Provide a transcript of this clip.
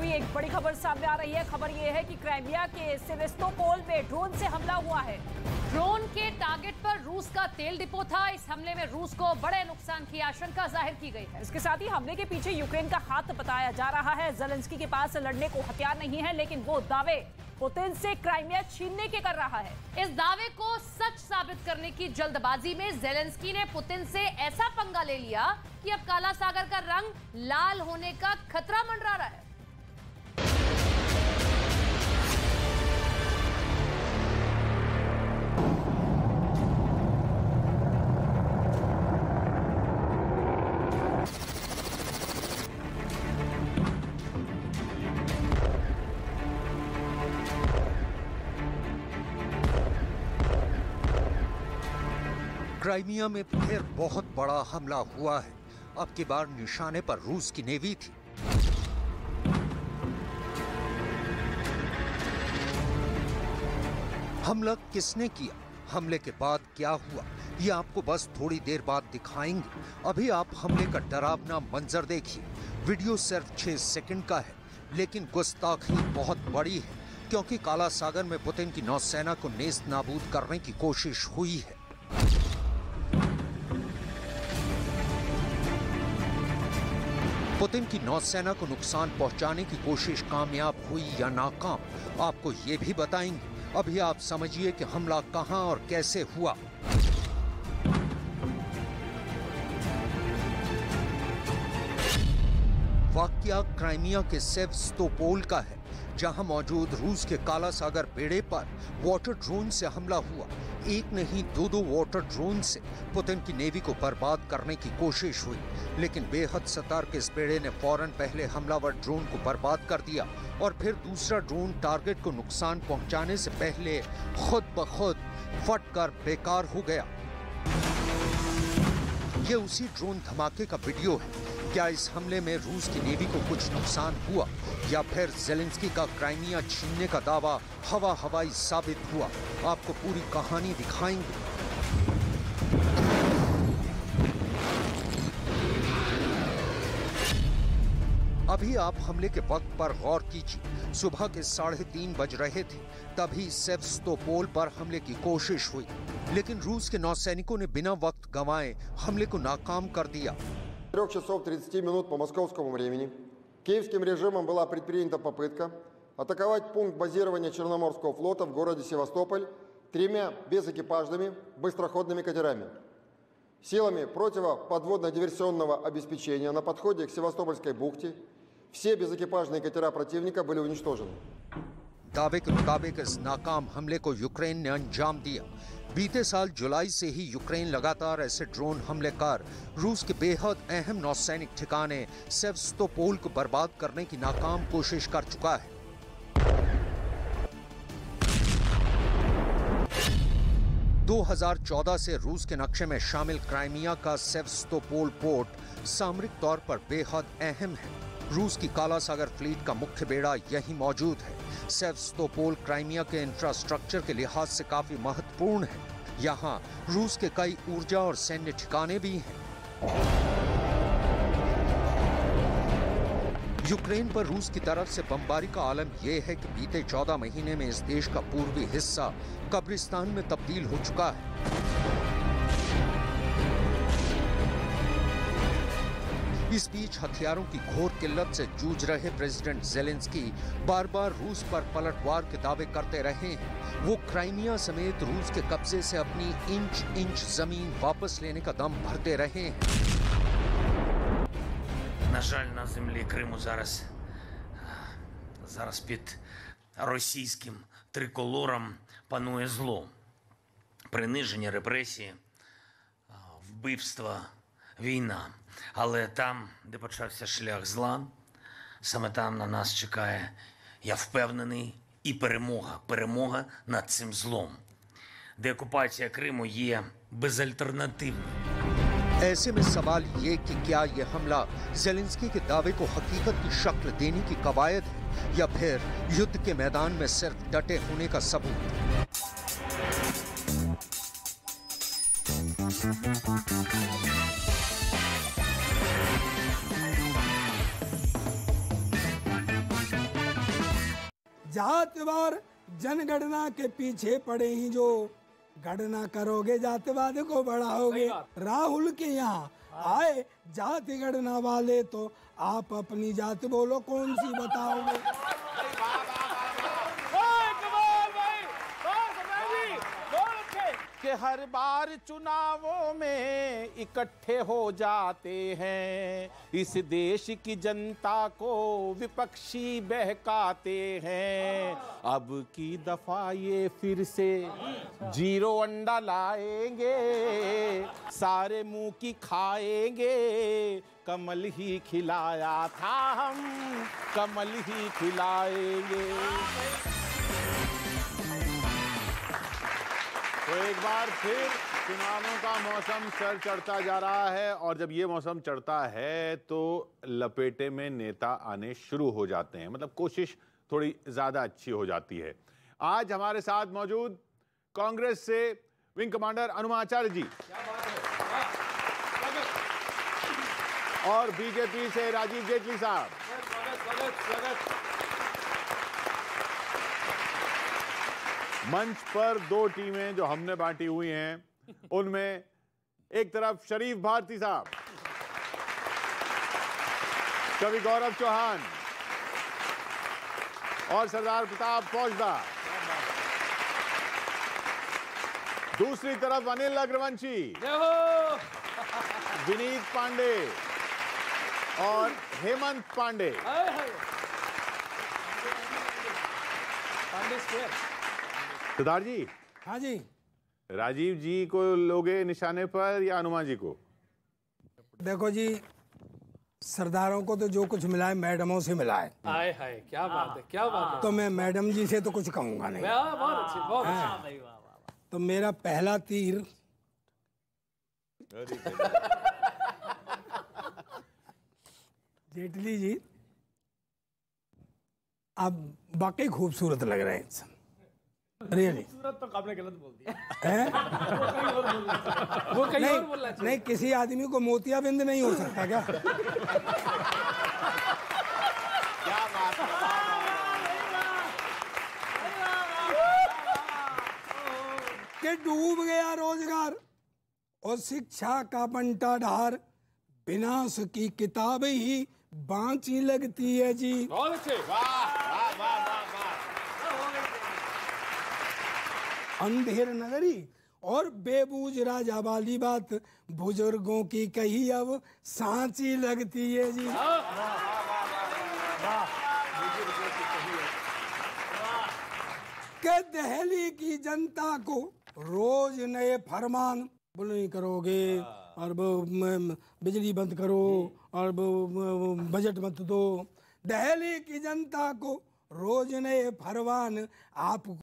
अभी एक बड़ी खबर सामने आ रही है। खबर यह है कि क्राइमिया के सेवेस्तोपोल में ड्रोन से हमला हुआ है। ड्रोन के टारगेट पर रूस का तेल डिपो था। इस हमले में रूस को बड़े नुकसान की आशंका जाहिर की गई है। इसके साथ ही हमले के पीछे यूक्रेन का हाथ बताया जा रहा है। ज़ेलेंस्की के पास लड़ने को हथियार नहीं है, लेकिन वो दावे पुतिन से क्राइमिया छीनने के कर रहा है। इस दावे को सच साबित करने की जल्दबाजी में ज़ेलेंस्की ने पुतिन से ऐसा पंगा ले लिया कि अब काला सागर का रंग लाल होने का खतरा मंडरा रहा है। क्राइमिया में फिर बहुत बड़ा हमला हुआ है। अब की बार निशाने पर रूस की नेवी थी। हमला किसने किया, हमले के बाद क्या हुआ, ये आपको बस थोड़ी देर बाद दिखाएंगे। अभी आप हमले का डरावना मंजर देखिए। वीडियो सिर्फ 6 सेकंड का है, लेकिन गुस्ताखी बहुत बड़ी है, क्योंकि काला सागर में पुतिन की नौसेना को नेस्त नाबूद करने की कोशिश हुई है। पुतिन की नौसेना को नुकसान पहुंचाने की कोशिश कामयाब हुई या नाकाम, आपको ये भी बताएंगे। अभी आप समझिए कि हमला कहां और कैसे हुआ। वाकया क्राइमिया के सेवस्तोपोल का है, जहां मौजूद रूस के काला सागर बेड़े पर वाटर ड्रोन से हमला हुआ। एक नहीं 2 वाटर ड्रोन से पुतिन की नेवी को बर्बाद करने की कोशिश हुई, लेकिन बेहद सतर्क इस बेड़े ने फौरन पहले हमलावर ड्रोन को बर्बाद कर दिया और फिर दूसरा ड्रोन टारगेट को नुकसान पहुंचाने से पहले खुद ब खुद फटकर बेकार हो गया। ये उसी ड्रोन धमाके का वीडियो है। क्या इस हमले में रूस की नेवी को कुछ नुकसान हुआ, या फिर ज़ेलेंस्की का क्राइमिया छीनने का दावा हवाई साबित हुआ? आपको पूरी कहानी दिखाएंगे। अभी आप हमले के वक्त पर गौर कीजिए। सुबह के 3:30 बज रहे थे, तभी सेवस्तोपोल पर हमले की कोशिश हुई, लेकिन रूस के नौसैनिकों ने बिना वक्त गंवाए हमले को नाकाम कर दिया। 3 часов 30 минут по московскому времени киевским режимом была предпринята попытка атаковать пункт базирования Черноморского флота в городе Севастополь 3 безэкипажными быстроходными катерами. Силами противоподводно-диверсионного обеспечения на подходе к Севастопольской бухте все безэкипажные катера противника были уничтожены. दावे के मुताबिक इस नाकाम हमले को यूक्रेन ने अंजाम दिया। बीते साल जुलाई से ही यूक्रेन लगातार ऐसे ड्रोन हमले कर रूस के बेहद अहम नौसैनिक ठिकाने सेवस्तोपोल को बर्बाद करने की नाकाम कोशिश कर चुका है। – 2014 से रूस के नक्शे में शामिल क्राइमिया का सेवस्तोपोल पोर्ट सामरिक तौर पर बेहद अहम है। रूस की काला सागर फ्लीट का मुख्य बेड़ा यहीं मौजूद है। सेवस्तोपोल क्राइमिया के इंफ्रास्ट्रक्चर के लिहाज से काफी महत्वपूर्ण है। यहाँ रूस के कई ऊर्जा और सैन्य ठिकाने भी हैं। यूक्रेन पर रूस की तरफ से बमबारी का आलम यह है कि बीते 14 महीने में इस देश का पूर्वी हिस्सा कब्रिस्तान में तब्दील हो चुका है। इस बीच हथियारों की घोर किल्लत से जूझ रहे प्रेसिडेंट ज़ेलेंस्की बार बार रूस पर पलटवार के दावे करते रहे हैं। वो क्राइमिया समेत रूस के कब्जे से अपनी इंच जमीन वापस लेने का दम भरते रहे हैं। На жаль, на землі Криму зараз під російським триколором панує зло. Приниження, репресії, вбивства, війна. Але там, де почався шлях зла, саме там на нас чекає, я впевнений, і перемога над цим злом. Деокупація Криму є безальтернативною. ऐसे में सवाल ये कि क्या यह हमला ज़ेलेंस्की के दावे को हकीकत की शक्ल देने की कवायद है, या फिर युद्ध के मैदान में सिर्फ डटे होने का सबूत? जातिवार जनगणना के पीछे पड़े ही जो, गणना करोगे जातिवाद को बढ़ाओगे। राहुल के यहाँ आए जाति गणना वाले तो आप अपनी जाति बोलो कौन सी बताओगे। कि हर बार चुनावों में इकट्ठे हो जाते हैं, इस देश की जनता को विपक्षी बहकाते हैं। अब की दफा ये फिर से जीरो अंडा लाएंगे, सारे मुंह की खाएंगे, कमल ही खिलाया था हम कमल ही खिलाएंगे। तो एक बार फिर चुनावों का मौसम सर चढ़ता जा रहा है, और जब ये मौसम चढ़ता है तो लपेटे में नेता आने शुरू हो जाते हैं, मतलब कोशिश थोड़ी ज्यादा अच्छी हो जाती है। आज हमारे साथ मौजूद कांग्रेस से विंग कमांडर हनुमाचार्य जी और बीजेपी से राजीव जेटली साहब, मंच पर दो टीमें जो हमने बांटी हुई हैं, उनमें एक तरफ शरीफ भारती साहब, कवि गौरव चौहान और सरदार प्रताप फौजदार, दूसरी तरफ अनिल अग्रवंशी, विनीत पांडे और हेमंत पांडे। सरदार जी। हाँ जी। राजीव जी को लोगे निशाने पर या हनुमान जी को? देखो जी, सरदारों को तो जो कुछ मिला है मैडमों से मिला है। हाय हाय, क्या बात है, क्या बात है। तो मैं मैडम जी से तो कुछ कहूंगा नहीं। बहुत अच्छी, बहुत अच्छी। तो मेरा पहला तीर जेटली जी, आप वाकई खूबसूरत लग रहे हैं। रियली सूरत तो आपने गलत बोल दिया। वो कहीं और बोलना चाहिए। नहीं, किसी आदमी को मोतियाबिंद नहीं हो सकता क्या? क्या बात कि डूब गया रोजगार और शिक्षा का बंटा ढार, विनाश की किताब ही बांची लगती है जी। बहुत अच्छे। अंधेर नगरी और बेबूज राजा वाली बात बुजुर्गों की कही अब सांची लगती है जी। के दिल्ली की जनता को रोज नए फरमान बुलंद करोगे और बिजली बंद करो और बजट मत दो। दिल्ली की जनता को रोज नए फरमान आप